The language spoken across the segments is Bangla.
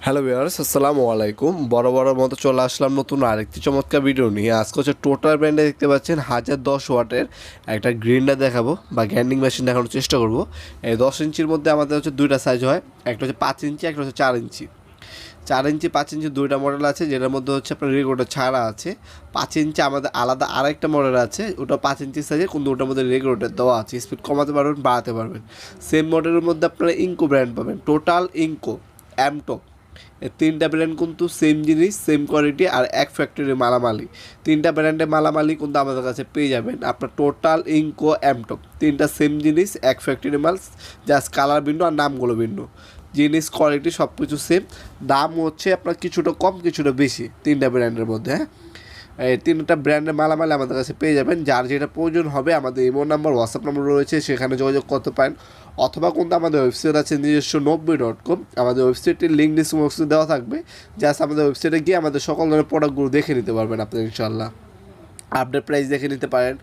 হ্যালো ভিউয়ার্স, আসসালামু আলাইকুম। বড় মতো চলে আসলাম নতুন আরেকটি চমৎকার ভিডিও নিয়ে। আজকে হচ্ছে টোটাল ব্র্যান্ডে দেখতে পাচ্ছেন 1010 ওয়াটের একটা গ্রিন্ডার দেখাবো বা গ্যান্ডিং মেশিন দেখানোর চেষ্টা করব। এই 10 ইঞ্চির মধ্যে আমাদের হচ্ছে দুইটা সাইজ হয়, একটা হচ্ছে 5 ইঞ্চি, একটা হচ্ছে 4 ইঞ্চি। 4 ইঞ্চি 5 ইঞ্চি দুইটা মডেল আছে, যেটার মধ্যে হচ্ছে আপনার রেগুলেটর ছাড়া আছে। 5 ইঞ্চি আমাদের আলাদা আরেকটা মডেল আছে, ওটা 5 ইঞ্চি সাইজের, কিন্তু ওটার মধ্যে রেগুলেটর দেওয়া আছে, স্পিড কমাতে পারবেন, বাড়াতে পারবেন। সেম মডেলের মধ্যে আপনারা ইঙ্কো ব্র্যান্ড পাবেন, টোটাল, ইঙ্কো, অ্যামটপ। এই তিনটা ব্র্যান্ড কিন্তু সেম জিনিস, সেম কোয়ালিটি আর এক ফ্যাক্টরির মালামালি। তিনটা ব্র্যান্ডের মালামালি কিন্তু আমাদের কাছে পেয়ে যাবেন। আপনার টোটাল, ইঙ্কো, অ্যামটপ তিনটা সেম জিনিস, এক ফ্যাক্টরি মাল, জাস্ট কালার ভিন্ন আর নামগুলো ভিন্ন। জিনিস, কোয়ালিটি সব কিছু সেম। দাম হচ্ছে আপনার কিছুটা কম কিছুটা বেশি তিনটা ব্র্যান্ডের মধ্যে। এই তিনটা ব্র্যান্ডের মালামাল আমাদের কাছে পেয়ে যাবেন। যার যেটা প্রয়োজন হবে আমাদের ইমো নাম্বার, হোয়াটসঅ্যাপ নাম্বার রয়েছে, সেখানে যোগাযোগ করতে পারেন। অথবা কিন্তু আমাদের ওয়েবসাইট আছে নিজস্ব 90.com, আমাদের ওয়েবসাইটের লিঙ্ক ডিসক্রিপশনে দেওয়া থাকবে। জাস্ট আমাদের ওয়েবসাইটে গিয়ে আমাদের সকল ধরনের প্রোডাক্টগুলো দেখে নিতে পারবেন আপনি ইনশাল্লাহ। আপডেট প্রাইস দেখে নিতে পারেন।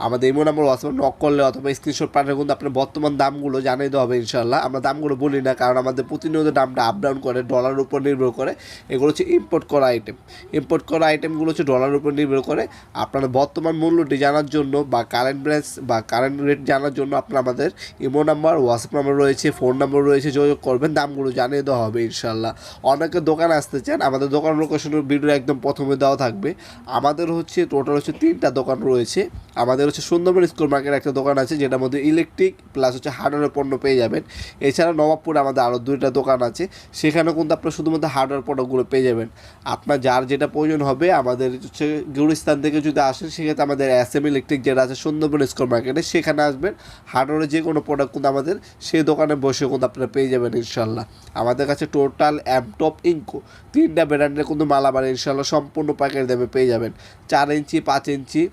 আমাদের ইমো নাম্বার হোয়াটসঅ্যাপ নক করলে অথবা স্ক্রিনশট পাঠালে কিন্তু আপনার বর্তমান দামগুলো জানিয়ে দেওয়া হবে ইনশাল্লাহ। আমরা দামগুলো বলি না, কারণ আমাদের প্রতিনিয়ত দামটা আপ ডাউন করে, ডলারের উপর নির্ভর করে। এগুলো হচ্ছে ইম্পোর্ট করা আইটেম। ইম্পোর্ট করা আইটেমগুলো হচ্ছে ডলারের উপর নির্ভর করে। আপনার বর্তমান মূল্যটি জানার জন্য বা কারেন্ট প্রাইস বা কারেন্ট রেট জানার জন্য আপনার আমাদের ইমো নাম্বার, হোয়াটসঅ্যাপ নাম্বার রয়েছে, ফোন নাম্বার রয়েছে, যোগাযোগ করবেন, দামগুলো জানিয়ে দেওয়া হবে ইনশাল্লাহ। অনেকে দোকানে আসতে চান, আমাদের দোকান লোকেশনের ভিডিও একদম প্রথমে দেওয়া থাকবে। আমাদের হচ্ছে টোটাল হচ্ছে 3টা দোকান রয়েছে। আমাদের হচ্ছে সুন্দরবন স্কোয়ার মার্কেট একটা দোকান আছে, যেটার মধ্যে ইলেকট্রিক প্লাস হচ্ছে হার্ডওয়্যার পণ্য পেয়ে যাবেন। এছাড়া নবাবপুরে আমাদের আরও 2টা দোকান আছে, সেখানেও কিন্তু আপনার শুধুমাত্র হার্ডওয়্যার পণ্যগুলো পেয়ে যাবেন। আপনার যার যেটা প্রয়োজন হবে আমাদের হচ্ছে গুলিস্তান থেকে যদি আসেন, সেক্ষেত্রে আমাদের SM ইলেকট্রিক যেটা আছে সুন্দরবন স্কোয়ার মার্কেটে, সেখানে আসবেন। হার্ডওয়্যারের যে কোনো প্রোডাক্ট কিন্তু আমাদের সেই দোকানে বসে কিন্তু আপনারা পেয়ে যাবেন ইনশাল্লাহ। আমাদের কাছে টোটাল, অ্যামটপ, ইঙ্কো 3টা ব্র্যান্ডের কিন্তু মালামাল ইনশাল্লাহ সম্পূর্ণ প্যাকেট দামে পেয়ে যাবেন। 4 ইঞ্চি 5 ইঞ্চি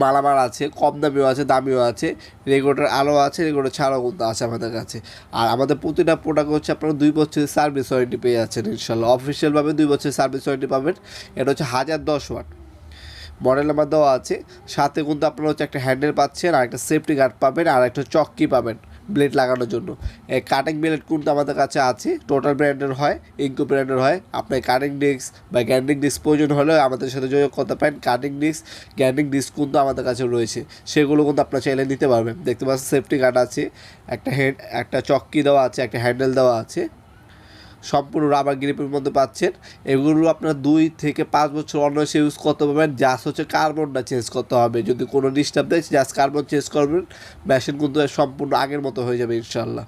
মালামাল আছে, কম দামিও আছে, দামিও আছে, রেগুলেটর আলো আছে, রেগুলেটর ছাড়াও কিন্তু আছে আমাদের কাছে। আর আমাদের প্রতিটা প্রোডাক্ট হচ্ছে আপনারা 2 বছরের সার্ভিস ওয়ারেন্টি পেয়ে যাচ্ছেন ইনশাল্লাহ। অফিসিয়ালভাবে 2 বছরের সার্ভিস ওয়ারেন্টি পাবেন। এটা হচ্ছে 1010 ওয়াট মডেল নাম্বার দেওয়া আছে। সাথে কিন্তু আপনারা হচ্ছে একটা হ্যান্ডেল পাচ্ছেন, আর একটা সেফটি গার্ড পাবেন, আর একটা চক্কি পাবেন ব্লেড লাগানোর জন্য। এই কাটিং ব্লেড কিন্তু আমাদের কাছে আছে, টোটাল ব্র্যান্ডের হয়, ইঙ্কো ব্র্যান্ডের হয়। আপনার কাটিং ডিস্ক বা গ্যান্ডিং ডিস্ক প্রয়োজন হলে আমাদের সাথে যোগাযোগ করতে পারেন। কাটিং ডিস্ক, গ্যান্ডিং ডিস্ক কিন্তু আমাদের কাছে রয়েছে, সেগুলো কিন্তু আপনার চাইলে নিতে পারবেন। দেখতে পাচ্ছেন সেফটি গার্ড আছে, একটা চক্কি দেওয়া আছে, একটা হ্যান্ডেল দেওয়া আছে, সম্পূর্ণ রাবার গ্রিপের মধ্যে পাচ্ছেন। এগুলো আপনার 2 থেকে 5 বছর অনায়াসে ইউজ করতে পারবেন। জাস্ট হচ্ছে কার্বনটা চেঞ্জ করতে হবে, যদি কোনো ডিস্টার্ব দেয় জাস্ট কার্বন চেঞ্জ করবেন, মেশিন কিন্তু সম্পূর্ণ আগের মতো হয়ে যাবে ইনশাল্লাহ।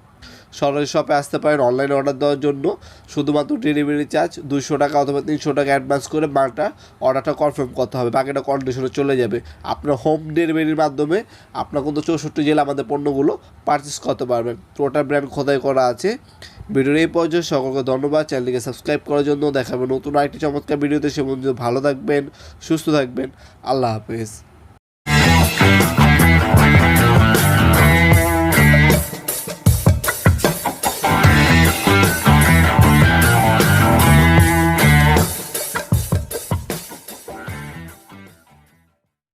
সরাসরি শপে আসতে পারেন অনলাইনে অর্ডার দেওয়ার জন্য। শুধুমাত্র ডেলিভারি চার্জ 200 টাকা অথবা 300 টাকা অ্যাডভান্স করে মালটা অর্ডারটা কনফার্ম করতে হবে, বাকিটা কন্ডিশনে চলে যাবে। আপনার হোম ডেলিভারির মাধ্যমে আপনার কিন্তু 64 জেলা আমাদের পণ্যগুলো পারচেস করতে পারবেন। টোটাল ব্র্যান্ড খোদাই করা আছে। ভিডিওর এই পর্যায়ে সকলকে ধন্যবাদ। চ্যানেলটিকে সাবস্ক্রাইব করার জন্য। দেখাবেন নতুন আরেকটি চমৎকার ভিডিওতে। সে পর্যন্ত ভালো থাকবেন, সুস্থ থাকবেন। আল্লাহ হাফেজ।